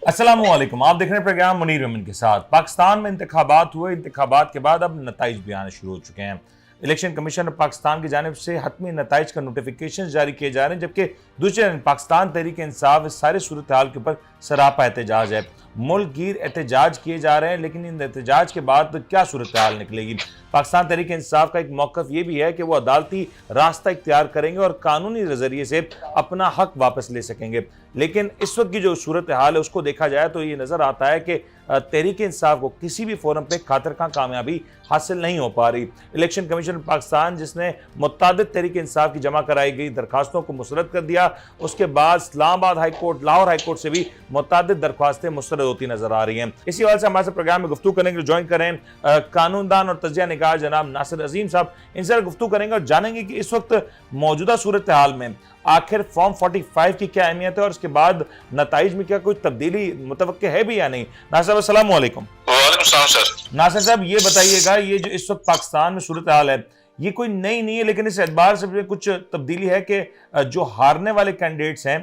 अस्सलामुअलैकुम। आप देख रहे हैं प्रोग्राम मुनीर अमीन के साथ। पाकिस्तान में इंतखाबात हुए, इंतखाबात के बाद अब नताइज भी आने शुरू हो चुके हैं। इलेक्शन कमीशन ऑफ पाकिस्तान की जानिब से हतमी नताइज का नोटिफिकेशन जारी किए जा रहे हैं, जबकि दूसरे दिन पाकिस्तान तहरीक इंसाफ इस सारे सूरत हाल के ऊपर सरापा एहतजाज है। मुल्क गिर एहतजाज किए जा रहे हैं, लेकिन इन एहतजाज के बाद तो क्या सूरत हाल निकलेगी। पाकिस्तान तहरीक इंसाफ का एक मौक़िफ़ ये भी है कि वो अदालती रास्ता इख्तियार करेंगे और कानूनी नज़रिए से अपना हक वापस ले सकेंगे। लेकिन इस वक्त की जो सूरत हाल है उसको देखा जाए तो ये नज़र आता है कि तहरीक इंसाफ को किसी भी फोरम पे खातिर खां कामयाबी हासिल नहीं हो पा रही। इलेक्शन कमीशन पाकिस्तान जिसने मुतअद्दिद तहरीक इंसाफ की जमा कराई गई दरखास्तों को मुस्तरद कर दिया, उसके बाद Islamabad high court, Lahore high court से भी मुतअद्दिद दरख्वास्तें मुस्तरद होती नजर आ रही हैं। इसी वजह से हमारे साथ प्रोग्राम में गुफ्तगू करेंगे, ज्वाइन करें कानूनदान और तजिया निगाह जनाब नासिर अजीम साहब। इनसे गुफ्तगू करेंगे और जानेंगे कि इस वक्त मौजूदा सूरत हाल में आखिर फॉर्म 45 की क्या अहमियत है और उसके बाद नताइज में क्या कोई तब्दीली मुतवक्के है भी या नहीं। नासिर साहब अस्सलाम वालेकुम। वालेकुम सलाम सर। नासिर साहब ये बताइएगा, ये जो इस वक्त पाकिस्तान में सूरत हाल है ये कोई नई नहीं है, लेकिन इस एतबार से कुछ तब्दीली है कि जो हारने वाले कैंडिडेट्स हैं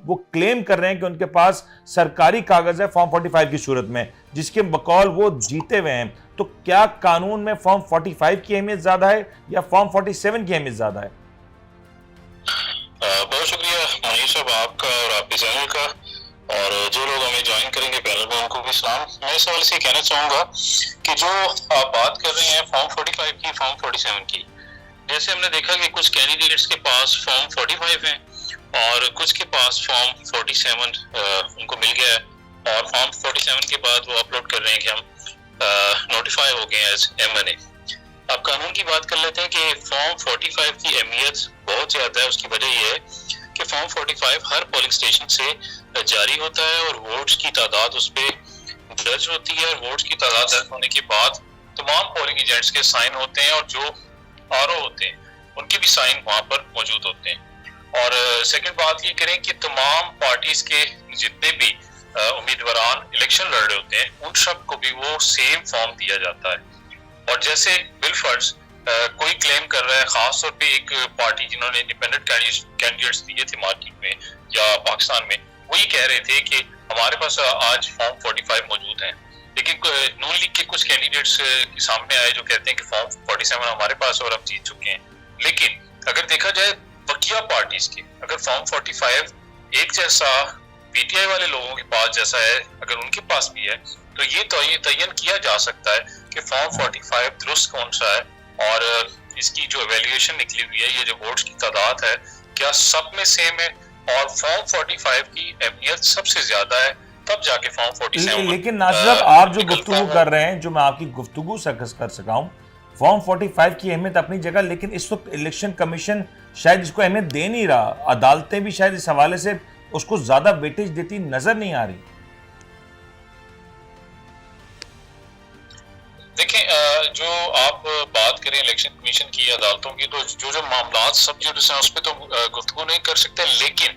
वो क्लेम कर रहे हैं कि उनके पास सरकारी कागज है फॉर्म 45 की सूरत में, जिसके बकौल वो जीते हुए हैं। तो क्या कानून में फॉर्म 45 की अहमियत ज्यादा है या फॉर्म 47 की अहमियत ज्यादा है? बहुत शुक्रिया मुनीर साहब आपका और आपके चैनल का, और जो लोग हमें ज्वाइन करेंगे पैनल में उनको भी सलाम। मैं इस सवाल से कहना चाहूँगा कि जो आप बात कर रहे हैं फॉर्म 45 की, फॉर्म 47 की, जैसे हमने देखा कि कुछ कैंडिडेट्स के पास फॉर्म 45 है और कुछ के पास फॉर्म 47 उनको मिल गया है, और फॉर्म 47 के बाद वो अपलोड कर रहे हैं कि हम नोटिफाई हो गए एज MNA। अब कानून की बात कर लेते हैं कि फॉर्म 45 की अहमियत बहुत ज़्यादा है। उसकी वजह यह है कि फॉर्म 45 हर पोलिंग स्टेशन से जारी होता है और वोट्स की तादाद उस पर दर्ज होती है, और वोट्स की तादाद दर्ज होने के बाद तमाम पोलिंग एजेंट्स के साइन होते हैं और जो RO होते हैं उनके भी साइन वहाँ पर मौजूद होते हैं। और सेकंड बात ये करें कि तमाम पार्टीज के जितने भी उम्मीदवारान इलेक्शन लड़ रहे होते हैं उन सब को भी वो सेम फॉर्म दिया जाता है। और जैसे बिलफर्ज कोई क्लेम कर रहा है, खास तौर पे एक पार्टी जिन्होंने इंडिपेंडेंट कैंडिडेट्स दिए थे मार्केट में या पाकिस्तान में, वो ये कह रहे थे कि हमारे पास आज फॉर्म 45 मौजूद है, लेकिन नून लीग के कुछ कैंडिडेट्स के सामने आए जो कहते हैं कि फॉर्म 47 हमारे पास और हम जीत चुके हैं। लेकिन अगर देखा जाए बकिया पार्टीज के, अगर फॉर्म 45 एक जैसा PTI वाले लोगों के पास जैसा है, अगर उनके पास भी है, तो ये तयन किया जा सकता है कि फॉर्म 45 दुरुस्त कौन सा है और इसकी जो एवेल्युएशन निकली हुई है, ये जो वोट्स की तादाद है, क्या सब में सेम है, और फॉर्म 45 की अहमियत सबसे ज्यादा है, तब जाके फॉर्म 47। लेकिन नासिर साहब आप जो गुफ्तगू कर रहे हैं, जो मैं आपकी गुफ्तगू से कर सका हूँ, फॉर्म 45 की अहमियत अपनी जगह, लेकिन इस वक्त इलेक्शन कमीशन शायद इसको अहमियत दे नहीं रहा। अदालतें भी शायद इस हवाले से उसको ज्यादा वेटेज देती नजर नहीं आ रही। देखें, जो आप बात करें इलेक्शन कमीशन की, अदालतों की, तो जो मामला सब जुडिस हैं उस पर तो गुफ्तगू नहीं कर सकते, लेकिन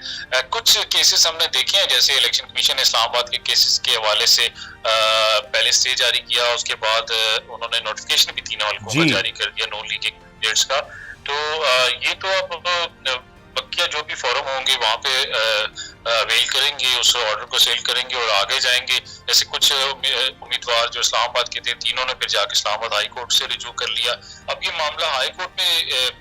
कुछ केसेस हमने देखे हैं, जैसे इलेक्शन कमीशन ने इस्लामाबाद के केसेस के हवाले से पहले स्टे जारी किया, उसके बाद उन्होंने नोटिफिकेशन भी 3 हल्कों का जारी कर दिया नून लीग के कैंडिडेट्स का। तो ये तो अब बकिया जो भी फोरम होंगे वहाँ पे अवेल करेंगे, उस ऑर्डर को सेल करेंगे और आगे जाएंगे। जैसे कुछ उम्मीदवार जो इस्लामाबाद के थे, तीनों ने फिर जाके इस्लामाबाद हाई कोर्ट से रिजू कर लिया। अब ये मामला हाई कोर्ट में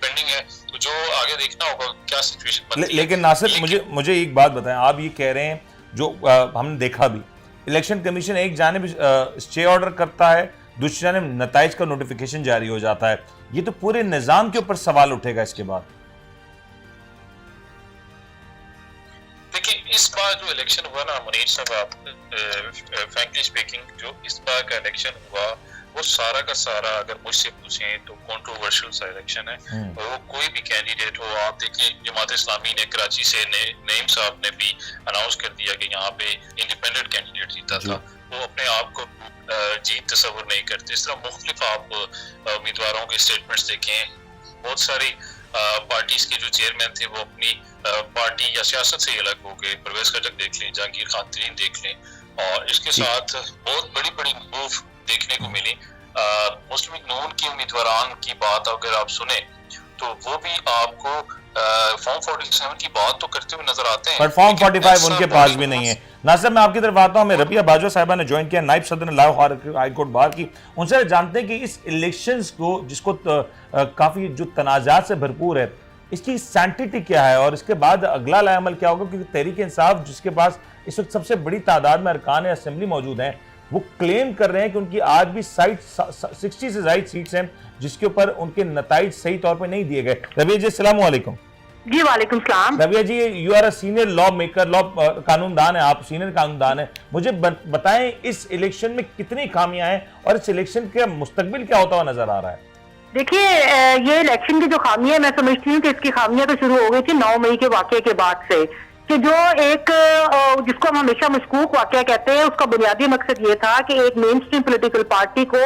पेंडिंग है, तो जो आगे देखना होगा क्या सिचुएशन बनती है। लेकिन नासिर मुझे एक बात बताएं, आप ये कह रहे हैं जो हमने देखा भी, इलेक्शन कमीशन एक जानिब स्टे ऑर्डर करता है, दूसरी जानिब नताइज का नोटिफिकेशन जारी हो जाता है, ये तो पूरे निजाम के ऊपर सवाल उठेगा इसके बाद। देखिए, इस बार जो इलेक्शन हुआ ना मुनीर साहब, फ्रैंकली स्पीकिंग, जो इस बार का इलेक्शन हुआ वो सारा का सारा अगर मुझसे पूछें तो कंट्रोवर्शियल सा इलेक्शन है। और वो कोई भी कैंडिडेट हो, आप देखें जमात इस्लामी ने कराची से नईम साहब ने भी अनाउंस कर दिया कि यहाँ पे इंडिपेंडेंट कैंडिडेट जीता था, वो अपने आप को जीत तस्वुर नहीं करते। इस तरह मुख्तलिफ आप उम्मीदवारों के स्टेटमेंट्स देखें, बहुत सारी पार्टीज के जो चेयरमैन थे वो अपनी पार्टी या सियासत से अलग हो गए। परवेज खटक देख लें, जहांगीर खान तरीन देख लें, और इसके साथ बहुत बड़ी बड़ी मूव देखने को मिली। मुस्लिम लीग नून के उम्मीदवारान की बात अगर आप सुने तो वो भी आपको फॉर्म 47 की बात तो करते हुए नजर आते हैं, पर फॉर्म लेकिन 45 ऐसा उनके पास बड़ी भी नहीं है। नासिर, मैं आपकी तरफ आता हूं। मैं रबिया बाजवा साहिबा ने ज्वाइन किया, नाइब सदर लाहौर हाई कोर्ट बार की। उनसे जानते हैं कि इस इलेक्शंस को, जिसको काफी जो तनाजात से भरपूर है, इसकी सैंटिटी क्या है और इसके बाद अगला लाएमल क्या होगा? क्योंकि तहरीक इंसाफ, जिसके पास इस वक्त सबसे बड़ी तादाद में अरकान असेंबली मौजूद हैं, वो क्लेम कर रहे हैं कि उनकी आज भी 60 से ज्यादा सीट्स हैं जिसके ऊपर उनके नताइज सही तौर पर नहीं दिए गए। रबिया जी, अस्सलाम वालेकुम। जी वालेकुम सलाम। Rabia ji, you are a senior law maker, law कानूनदान है आप, सीनियर कानूनदान है। मुझे बताएं इस इलेक्शन में कितनी खामियां हैं और इस इलेक्शन का मुस्तकबिल क्या होता हुआ नजर आ रहा है? देखिए, ये इलेक्शन की जो खामियां, मैं समझती हूँ कि इसकी खामियां तो शुरू हो गई थी 9 मई के वाकये के बाद से, कि जो एक जिसको हम हमेशा मशकूक वाकया कहते हैं, उसका बुनियादी मकसद ये था कि एक मेन स्ट्रीम पोलिटिकल पार्टी को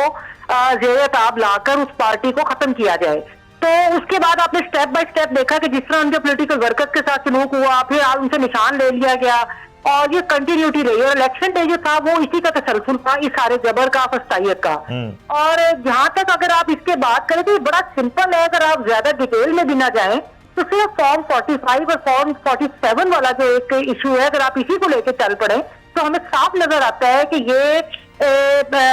ज़ेर ताब लाकर उस पार्टी को खत्म किया जाए। तो उसके बाद आपने स्टेप बाय स्टेप देखा कि जिस तरह उनके पोलिटिकल वर्कर्स के साथ सलूक हुआ, फिर उनसे निशान ले लिया गया और ये कंटिन्यूटी रही। और इलेक्शन डे जो था वो इसी का तसलसल था, इस सारे जबर का, फस्तायत का। और जहां तक अगर आप इसके बात करें तो ये बड़ा सिंपल है। अगर आप ज्यादा डिटेल में भी ना जाएं तो सिर्फ फॉर्म 45 और फॉर्म 47 वाला जो एक इशू है, अगर आप इसी को लेकर चल पड़े तो हमें साफ नजर आता है कि ये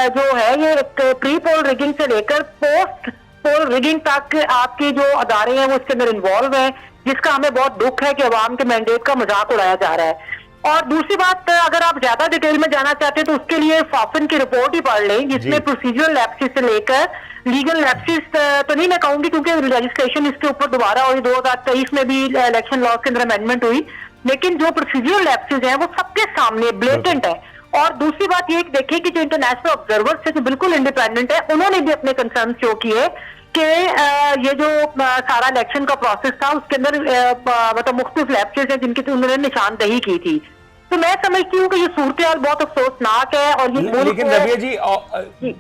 जो है, ये एक प्री पोल रिगिंग से लेकर पोस्ट पोल रिगिंग तक आपके जो अदारे हैं वो इसके अंदर इन्वॉल्व हैं, जिसका हमें बहुत दुख है कि अवाम के मैंडेट का मजाक उड़ाया जा रहा है। और दूसरी बात, अगर आप ज्यादा डिटेल में जाना चाहते हैं तो उसके लिए फाफिन की रिपोर्ट ही पढ़ लें, जिसमें प्रोसीजरल लैप्सेस से लेकर लीगल लैप्सेस तो नहीं मैं कहूंगी, क्योंकि रजिस्ट्रेशन इसके ऊपर दोबारा हुई, 2023 में भी इलेक्शन लॉ के अंदर अमेंडमेंट हुई, लेकिन जो प्रोसीजरल लैप्सेस हैं वो सबके सामने ब्लेटेंट है। और दूसरी बात ये देखिए कि जो इंटरनेशनल ऑब्जर्वर्स है जो बिल्कुल इंडिपेंडेंट है, उन्होंने भी अपने कंसर्न शो किए कि ये जो सारा इलेक्शन का प्रोसेस था उसके अंदर मतलब मुख्तलिफ लैप्सेस हैं जिनकी उन्होंने निशानदेही की थी। तो मैं समझती हूँ कि ये सूरत बहुत अफसोसनाक है। और ये लेकिन रबिया जी,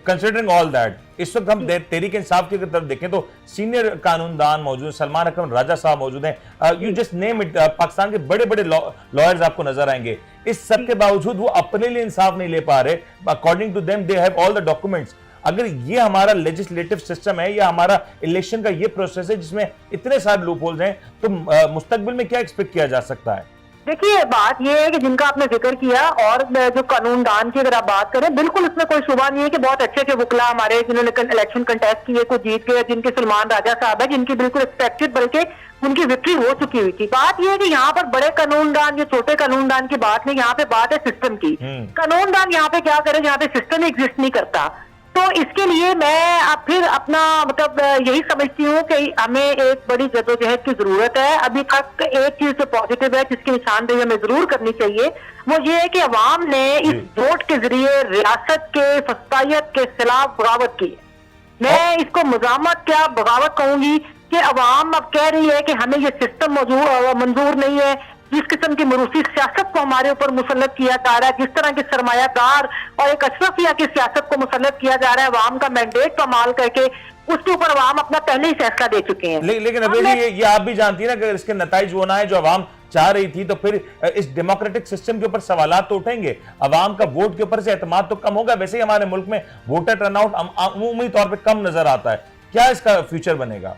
कंसिडरिंग ऑल दैट, इस वक्त हम तहरीक इंसाफ की तरफ देखें तो सीनियर कानूनदान मौजूद, सलमान अकरम राजा साहब मौजूद हैं, you just name it, Pakistan के बड़े बड़े लॉयर्स आपको नजर आएंगे। इस सब के बावजूद वो अपने लिए इंसाफ नहीं ले पा रहे। According to them they have all the documents. अगर ये हमारा लेजिस्लेटिव सिस्टम है या हमारा इलेक्शन का ये प्रोसेस है जिसमें इतने सारे लूप होल्स हैं, तो मुस्तकबिल में क्या एक्सपेक्ट किया जा सकता है? देखिए, बात यह है कि जिनका आपने जिक्र किया, और जो कानूनदान की अगर आप बात करें, बिल्कुल इसमें कोई शुबा नहीं है कि बहुत अच्छे अच्छे वकला हमारे जिन्होंने इलेक्शन कंटेस्ट किए, कुछ जीत गए, जिनके सलमान राजा साहब है, जिनकी बिल्कुल एक्सपेक्टेड बल्कि उनकी विक्ट्री हो चुकी हुई थी। बात यह है कि यहाँ पर बड़े कानूनदान या छोटे कानूनदान की बात नहीं, यहाँ पे बात है सिस्टम की। कानूनदान यहाँ पे क्या करे, यहाँ पे सिस्टम एग्जिस्ट नहीं करता। तो इसके लिए मैं अब फिर अपना मतलब यही समझती हूँ कि हमें एक बड़ी जद्दोजहद की जरूरत है। अभी तक एक चीज जो पॉजिटिव है, जिसकी निशानदेही हमें जरूर करनी चाहिए, वो ये है कि अवाम ने इस वोट के जरिए रियासत के फस्तायत के खिलाफ बगावत की है। मैं इसको मुजामत क्या बगावत कहूंगी कि अवाम अब कह रही है कि हमें ये सिस्टम मंजूर नहीं है, जिस किस्म की मरूसी सियासत को हमारे ऊपर मुसल्लत किया जा रहा है, जिस तरह के सरमायादार और एक अशरफिया की सियासत को मुसल्लत किया जा रहा है, अवाम का मैंडेट कमाल करके, उसके ऊपर अवाम अपना पहले ही फैसला दे चुके हैं। लेकिन अभी ये आप भी जानती है ना कि अगर इसके नताइज वो ना है जो अवाम चाह रही थी, तो फिर इस डेमोक्रेटिक सिस्टम के ऊपर सवालात तो उठेंगे, अवाम का वोट के ऊपर से एतमाद तो कम होगा। वैसे ही हमारे मुल्क में वोटर टर्नआउट अमूमी तौर पर कम नजर आता है। क्या इसका फ्यूचर बनेगा?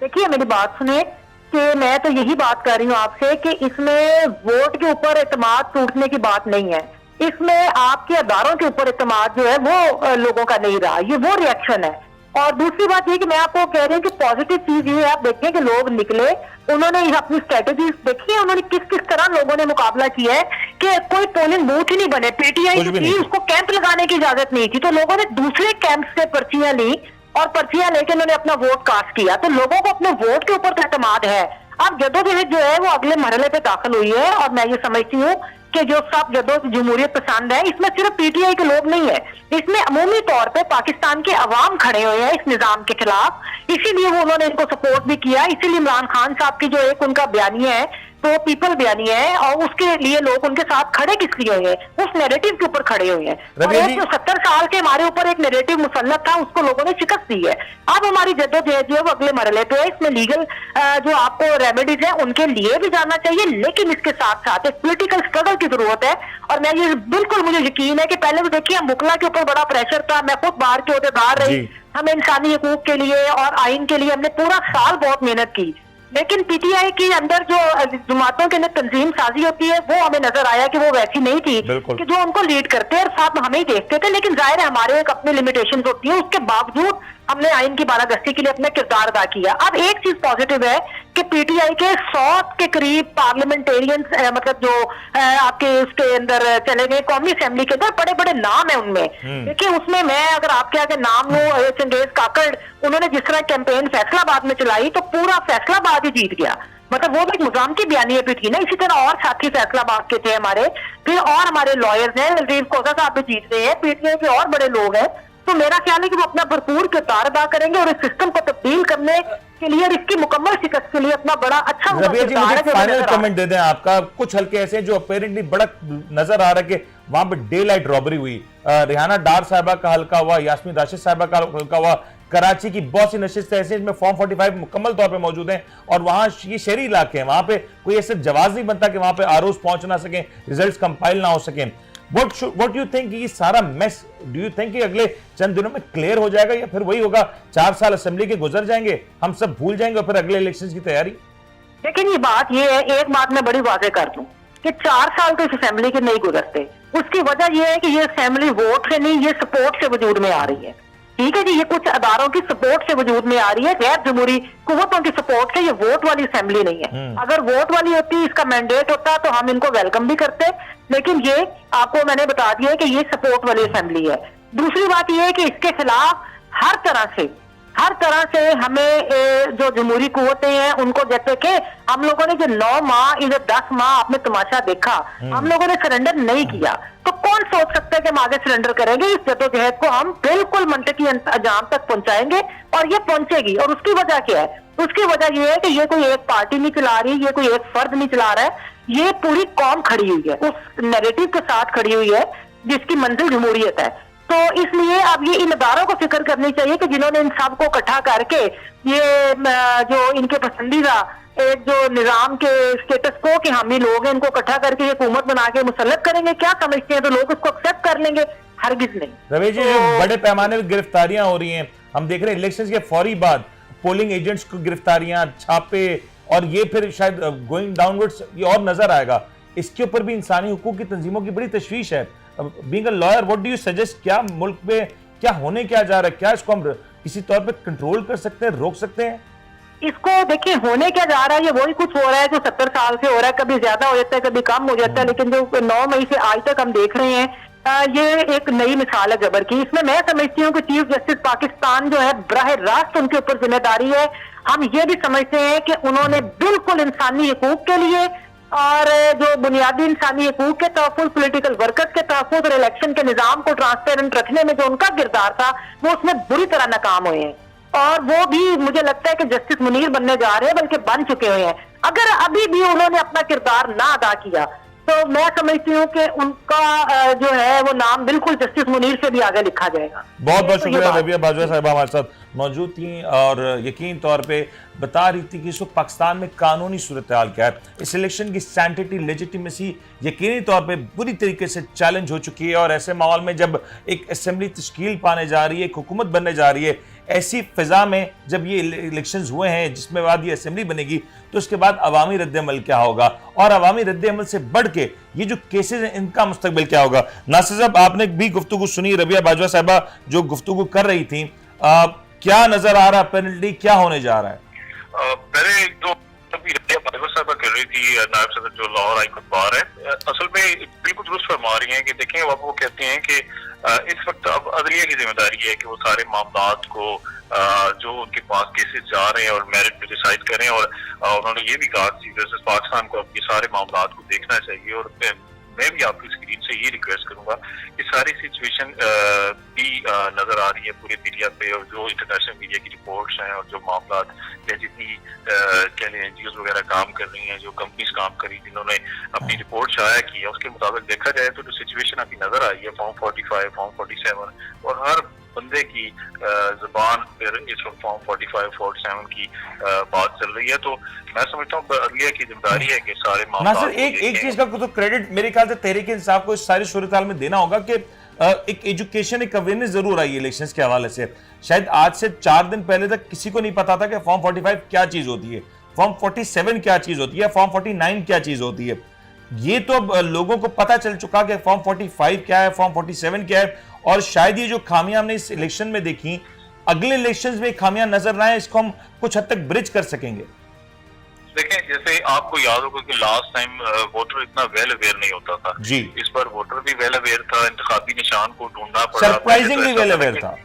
देखिए, मेरी बात सुने कि मैं तो यही बात कर रही हूँ आपसे कि इसमें वोट के ऊपर एतमाद टूटने की बात नहीं है, इसमें आपके अदारों के ऊपर एतमाद जो है वो लोगों का नहीं रहा, ये वो रिएक्शन है। और दूसरी बात ये कि मैं आपको कह रही हूँ कि पॉजिटिव चीज ये है, आप देखें कि लोग निकले, उन्होंने अपनी स्ट्रेटेजी देखी है, उन्होंने किस किस तरह लोगों ने मुकाबला किया है कि कोई पोलिंग बूथ ही नहीं बने। पीटीआई जो थी उसको कैंप लगाने की इजाजत नहीं थी, तो लोगों ने दूसरे कैंप से पर्चियां ली और पर्चियां लेके उन्होंने अपना वोट कास्ट किया। तो लोगों को अपने वोट के ऊपर तो एतमाद है। अब जदोजहद जो है वो अगले मरहले पे दाखिल हुई है, और मैं ये समझती हूँ कि जो सब जमहूरियत पसंद है, इसमें सिर्फ पीटीआई के लोग नहीं है, इसमें अमूमी तौर पे पाकिस्तान के अवाम खड़े हुए हैं इस निजाम के खिलाफ। इसीलिए वो उन्होंने इनको सपोर्ट भी किया। इसीलिए इमरान खान साहब की जो एक उनका बयानिया है तो पीपल बयानिया है, और उसके लिए लोग उनके साथ खड़े किस लिए हुए हैं, उस नैरेटिव के ऊपर खड़े हुए हैं। और एक जो 70 साल के हमारे ऊपर एक नैरेटिव मुसल्लत था, उसको लोगों ने शिकस्त दी है। अब हमारी जद्दोजहद जो है वो अगले मरहले पे है। इसमें लीगल जो आपको रेमेडीज है उनके लिए भी जाना चाहिए, लेकिन इसके साथ साथ एक पोलिटिकल स्ट्रगल की जरूरत है। और मैं ये बिल्कुल, मुझे यकीन है कि पहले तो देखिए हम मुकला के ऊपर बड़ा प्रेशर था, मैं खुद बाहर के अहदेदार रही, हमें इंसानी हकूक के लिए और आइन के लिए हमने पूरा साल बहुत मेहनत की, लेकिन पीटीआई के अंदर जो जमातों के अंदर तंजीम साजी होती है वो हमें नजर आया कि वो वैसी नहीं थी बिल्कुल। कि जो उनको लीड करते हैं और साथ में हमें ही देखते थे। लेकिन जाहिर है हमारे एक अपनी लिमिटेशन होती है, उसके बावजूद हमने आइन की बालादस्ती के लिए अपना किरदार अदा किया। अब एक चीज पॉजिटिव है कि पीटीआई के 100 के करीब पार्लियामेंटेरियंस मतलब जो आपके उसके अंदर चले गए कौमी असेंबली के अंदर, बड़े बड़े नाम है उनमें। देखिए उसमें मैं अगर आपके आगे नाम लूं, चंगेज काकड़, उन्होंने जिस तरह कैंपेन फैसलाबाद में चलाई तो पूरा फैसलाबाद ही जीत गया। मतलब वो भी एक निजाम की बयानिया भी थी ना। इसी तरह और साथी फैसलाबाद के थे हमारे, फिर और हमारे लॉयर्स हैं, लतीफ कोसा साहब भी जीत रहे हैं, पीटीआई के और बड़े लोग हैं। तो मेरा ख्याल है कि वो अपना भरपूर किरदार अदा करेंगे और इस सिस्टम को तब्दील करने के लिए और इसकी मुकम्मल शिकस्त के लिए अपना बड़ा अच्छा रबिया जी, मुझे फाइनल कमेंट दे दें आपका। कुछ हल्के ऐसे हैं जो अपेरेंटली बड़ा नजर आ रहा है कि वहां पे डे लाइट रॉबरी हुई, रेहाना डार साहिबा का हल्का हुआ, यास्मीन राशिद साहिबा का हल्का हुआ, कराची की बहुत सी नशिस्तें ऐसी जिसमें फॉर्म 45 मुकम्मल तौर पे मौजूद हैं और वहां ये शहरी इलाके हैं, वहां पे कोई ऐसे जवाब नहीं बनता कि वहां पे आरओज पहुंच ना सके, रिजल्ट्स कंपाइल ना हो सके। What you think ये सारा मेस, do you think कि अगले चंद दिनों में क्लियर हो जाएगा या फिर वही होगा 4 साल असेंबली के गुजर जाएंगे, हम सब भूल जाएंगे और फिर अगले इलेक्शंस की तैयारी? लेकिन ये बात ये है, एक बात मैं बड़ी वाज़ेह कर दूं कि 4 साल तो इस असेंबली के नहीं गुजरते। उसकी वजह यह है कि ये असेंबली वोट से नहीं, ये सपोर्ट से वजूद में आ रही है। ठीक है जी, ये कुछ अदारों की सपोर्ट से वजूद में आ रही है, गैर जमहूरी कुव्वतों की सपोर्ट से। ये वोट वाली असेंबली नहीं है। अगर वोट वाली होती, इसका मैंडेट होता तो हम इनको वेलकम भी करते, लेकिन ये आपको मैंने बता दिया है कि ये सपोर्ट वाली असेंबली है। दूसरी बात ये है कि इसके खिलाफ हर तरह से हमें जो जमहूरी कुव्वतें हैं उनको, जैसे कि हम लोगों ने जो 9 माह इधर 10 माह आपने तमाशा देखा, हम लोगों ने सरेंडर नहीं किया, तो कौन सोच सकता है कि हम आगे सरेंडर करेंगे? इस जद्दोजहद को हम बिल्कुल मंतकी अंजाम तक पहुंचाएंगे और ये पहुंचेगी। और उसकी वजह क्या है? उसकी वजह ये है कि ये कोई एक पार्टी नहीं चला रही, ये कोई एक फर्द नहीं चला रहा है, ये पूरी कौम खड़ी हुई है, उस नैरेटिव के साथ खड़ी हुई है जिसकी मंजिल जमहूरियत है। तो इसलिए अब ये इन अदारों को फिक्र करनी चाहिए कि जिन्होंने इन सब को इकट्ठा करके ये जो इनके पसंदीदा एक जो निजाम के स्टेटस को कि हामी लोग हैं, इनको इकट्ठा करके हुकूमत बना के मुसल्लत करेंगे, क्या समझते हैं? तो लोग उसको एक्सेप्ट कर लेंगे? हरगिज नहीं। रवि जी, जो बड़े पैमाने पर गिरफ्तारियां हो रही हैं, हम देख रहे हैं इलेक्शन के फौरी बाद पोलिंग एजेंट्स को गिरफ्तारियां, छापे, और ये फिर शायद गोइंग डाउनवर्ड्स ये और नजर आएगा। इसके ऊपर भी इंसानी हुकूक की तंजीमों की बड़ी तशवीश है। Being a lawyer, what do you suggest? क्या मुल्क में क्या होने क्या जा रहा है? क्या इसको हम किसी तौर पे कंट्रोल कर सकते हैं, रोक सकते हैं? इसको देखिए, होने क्या जा रहा है, ये वही कुछ हो रहा है जो 70 साल से हो रहा है। कभी ज्यादा हो जाता है, कभी कम हो जाता है, लेकिन जो 9 मई से आज तक हम देख रहे हैं, ये एक नई मिसाल है जबर की। इसमें मैं समझती हूँ कि चीफ जस्टिस पाकिस्तान जो है, बराह रास्त उनके ऊपर जिम्मेदारी है। हम ये भी समझते हैं कि उन्होंने बिल्कुल इंसानी हुकूक के लिए और जो बुनियादी इंसानी हुकूक के तहफ़्फ़ुज़, पॉलिटिकल वर्कर्स के तहफ़्फ़ुज़ और इलेक्शन के निज़ाम को ट्रांसपेरेंट रखने में जो उनका किरदार था, वो उसमें बुरी तरह नाकाम हुए हैं। और वो भी मुझे लगता है कि जस्टिस मुनीर बनने जा रहे हैं, बल्कि बन चुके हुए हैं। अगर अभी भी उन्होंने अपना किरदार ना अदा किया तो मैं समझती हूँ कि उनका जो है वो नाम बिल्कुल जस्टिस मुनीर से भी आगे लिखा जाएगा। बहुत बहुत शुक्रिया। रबिया बाजवा साहिबा हमारे साथ मौजूद थी और यकीन तौर पे बता रही थी कि इस वक्त पाकिस्तान में कानूनी सूरत हाल क्या है। इस इलेक्शन की सैंटिटी, लेजिटिमेसी यकीनी तौर पे बुरी तरीके से चैलेंज हो चुकी है। और ऐसे माहौल में जब एक असेंबली तश्कील पाने जा रही है, एक हुकूमत बनने जा रही है, ऐसी फिजा में जब ये इलेक्शंस हुए हैं जिसमें बाद ये असेंबली बनेगी, तो उसके बाद अवामी रद्द-ए-अमल क्या होगा और अवामी रद्द-ए-अमल से बढ़ के ये जो केसेस हैं इनका मुस्तकबिल क्या होगा। नासिर साहब, आपने भी गुफ्तगू सुनी, रबिया बाजवा साहिबा जो गुफ्तगू कर रही थी, क्या नजर आ रहा है, पेनल्टी क्या होने जा रहा है? पहले जो रबिया बाजवा साहिबा कर रही थी, नायब सदर जो लाहौर हाई कोर्ट बार है, असल में बिल्कुल दुरुस्त फरमा रही हैं कि देखें, अब वो कहते हैं कि इस वक्त अब अदलिया की जिम्मेदारी है कि वो सारे मामलात को जो उनके पास केसेस जा रहे हैं और मेरिट पे डिसाइड करें। और उन्होंने ये भी कहा चीफ जस्टिस पाकिस्तान को अब ये सारे मामलात को देखना चाहिए। और मैं भी आपकी स्क्रीन से ये रिक्वेस्ट करूंगा कि सारी सिचुएशन भी नजर आ रही है पूरे मीडिया पे, और जो इंटरनेशनल मीडिया की रिपोर्ट्स हैं और जो मामलात या जितनी कह लें एनजीओ वगैरह काम कर रही हैं, जो कंपनीज काम करी, जिन्होंने अपनी रिपोर्ट शाया की है, उसके मुताबिक देखा जाए तो जो सिचुएशन अभी नजर आई है फॉर्म 45, फॉर्म 47 और हर बंदे की जुबान फिर इस वक्त फॉर्म 45, 47 की बात चल रही है। तो मैं समझता हूँ अदलिया की जिम्मेदारी है कि सारे मामले एक चीज का तो क्रेडिट मेरे ख्याल से तहरीक इंसाफ को इस सारी सूरत हाल में देना होगा कि एक एजुकेशन, एक अवेयरनेस जरूर आई इलेक्शंस के हवाले से। शायद आज से 4 दिन पहले तक किसी को नहीं पता था कि फॉर्म 45 क्या चीज होती है। फॉर्म 47 क्या चीज होती है, फॉर्म 49 क्या चीज होती है। ये तो अब लोगों को पता चल चुका कि फॉर्म 45 क्या है, फॉर्म 47 क्या है, और शायद ये जो खामियां हमने इस इलेक्शन में देखी, अगले इलेक्शंस में खामियां नजर ना आए, इसको हम कुछ हद तक ब्रिज कर सकेंगे। देखें, जैसे आपको याद होगा कि लास्ट टाइम वोटर इतना वेल अवेयर नहीं होता था जी, इस बार वोटर भी वेल अवेयर था, इंतखाबी निशान को ढूंढना पड़ा, सरप्राइजिंगली वेल अवेयर था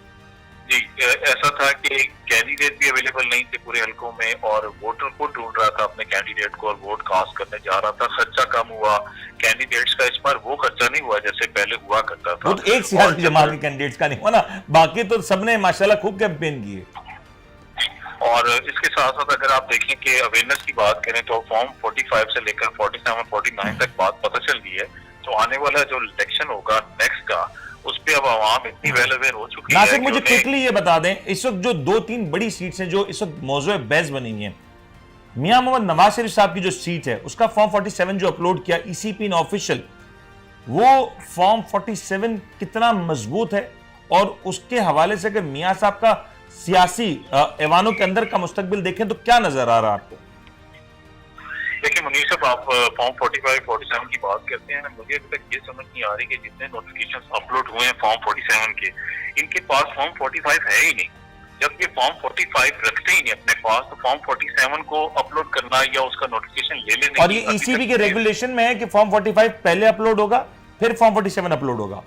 जी। ऐसा था कि कैंडिडेट भी अवेलेबल नहीं थे पूरे हलकों में, और वोटर को ढूंढ रहा था अपने कैंडिडेट को, और वोट कास्ट करने जा रहा था। खर्चा कम हुआ कैंडिडेट्स का, इस बार वो खर्चा नहीं हुआ जैसे पहले हुआ करता था। वो तो एक सियासी जमात के कैंडिडेट्स का नहीं हुआ ना, बाकी तो सबने माशाल्लाह खूब कैंपेन किए। और इसके साथ साथ अगर आप देखें कि अवेयरनेस की बात करें तो फॉर्म 45 से लेकर 47, 49 तक बात पता चल गई है। तो आने वाला जो इलेक्शन होगा नेक्स्ट का, उस पे अब आवाम इतनी वेल अवेयर हो चुकी है। नासिर, मुझे क्विकली ये बता दें, इस वक्त जो 2-3 बड़ी सीट्स हैं जो इस वक्त मौजूद बहस बनी हुई है, मियां मोहम्मद नवाज शरीफ साहब की जो सीट है उसका फॉर्म 47 जो अपलोड किया ईसीपी ने ऑफिशियल, वो फॉर्म 47 कितना मजबूत है, और उसके हवाले से अगर मियां साहब का सियासी ऐवानों के अंदर का मुस्तकबिल देखें तो क्या नजर आ रहा है आपको? देखिए मुनीर साहब, आप फॉर्म 45, 47 की बात करते हैं, मुझे अभी तक ये समझ नहीं आ रही कि जितने नोटिफिकेशन अपलोड हुए हैं फॉर्म 47 के, इनके पास फॉर्म 45 है ही नहीं। जब ये फॉर्म 45 रखते ही नहीं अपने पास, तो फॉर्म 47 को अपलोड करना या उसका नोटिफिकेशन ले लेने, और ये ईसीबी के रेगुलेशन में है कि फॉर्म 45 पहले अपलोड होगा फिर फॉर्म 47 अपलोड होगा।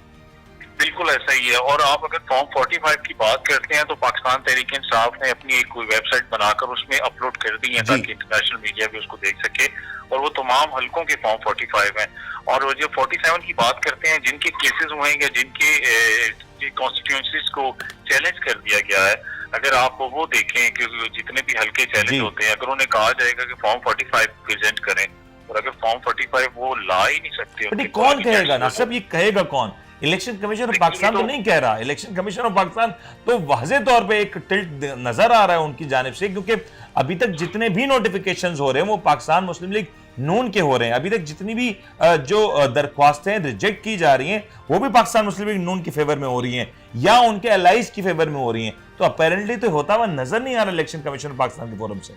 बिल्कुल ऐसा ही है। और आप अगर फॉर्म 45 की बात करते हैं तो पाकिस्तान तहरीक इंसाफ ने अपनी एक वेबसाइट बनाकर उसमें अपलोड कर दी है ताकि इंटरनेशनल मीडिया भी उसको देख सके, और वो तमाम हलकों के फॉर्म 45 हैं। और जो 47 की बात करते हैं, जिनके केसेस हुए हैं या जिनके कॉन्स्टिट्यूएंसीज को चैलेंज कर दिया गया है, अगर आप वो देखें कि जितने भी हल्के चैलेंज होते हैं, अगर उन्हें कहा जाएगा कि फॉर्म 45 प्रेजेंट करें, और अगर फॉर्म 45 वो ला ही नहीं सकते, कौन कहेगा ना सब, ये कहेगा कौन? इलेक्शन कमीशन ऑफ पाकिस्तान तो नहीं कह रहा, इलेक्शन कमीशन ऑफ पाकिस्तान तो वाज़े तौर पे एक टिल्ट नजर आ रहा है उनकी जानिब से, क्योंकि अभी तक जितने भी नोटिफिकेशंस हो रहे हैं वो पाकिस्तान मुस्लिम लीग नून के हो रहे हैं। अभी तक जितनी भी जो दरख्वास्तें रिजेक्ट की जा रही हैं वो भी पाकिस्तान मुस्लिम लीग नून के फेवर में हो रही हैं या उनके अलाइज की फेवर में हो रही हैं। तो अपेरेंटली तो होता हुआ नजर नहीं आ रहा इलेक्शन कमीशन ऑफ पाकिस्तान के फोरम से।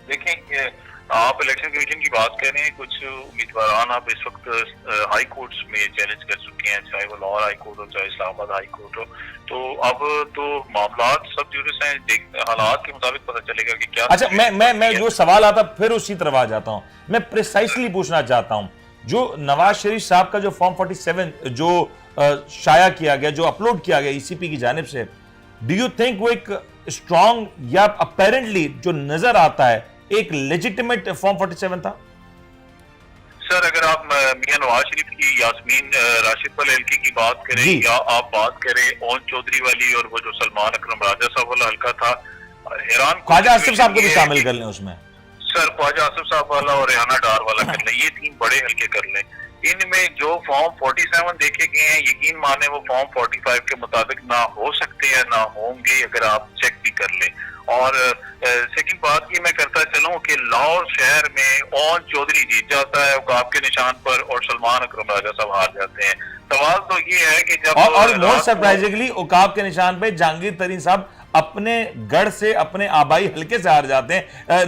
देखें, आप इलेक्शन कमीशन की बात करें, कुछ उम्मीदवार आप इस वक्त हाई कोर्ट्स में चैलेंज कर चुके हैं, चाहे वो लाहौर हाई कोर्ट हो चाहे इस्लामाबाद हाई कोर्ट हो। तो अब तो मामला सब जुरिस हैं, हालात के मुताबिक पता चलेगा कि क्या। अच्छा, मैं जो सवाल आता फिर उसी तरफ आ जाता हूं। मैं प्रिसाइसली पूछना चाहता हूं, जो नवाज शरीफ साहब का जो फॉर्म 47 जो शाया किया गया, जो अपलोड किया गया ईसीपी की जानिब से, डू यू थिंक वो एक स्ट्रॉन्ग या अपेरेंटली जो नजर आता है एक लेजिटिमेट फॉर्म 47 था? सर, अगर आप मियां नवाज शरीफ की यास्मीन राशिद वाले हल्के की बात करें, या आप बात करें ओन चौधरी वाली और वो जो सलमान अकरम राजा साहब वाला हल्का था, हैरान ख्वाजा आसिफ साहब को भी शामिल कर लें उसमें। सर, ख्वाजा आसिफ साहब वाला और रेहाना डार वाला कर लें, ये 3 बड़े हल्के कर लें। इनमें जो फॉर्म 47 देखे गए हैं, यकीन माने वो फॉर्म 45 के मुताबिक ना हो सकते हैं ना होंगे, अगर आप चेक भी कर लें। और सेकंड बात ये मैं करता चलूं कि लाहौर शहर में ओन चौधरी जीत जाता है उकाब के निशान पर, और सलमान अकरम राजा साहब हार जाते हैं। सवाल तो ये है कि जब और मोर सरप्राइजिंगली उकाब के निशान पे जहांगीर तरीन साहब अपने गढ़ से, अपने आबाई हल्के से हार जाते हैं।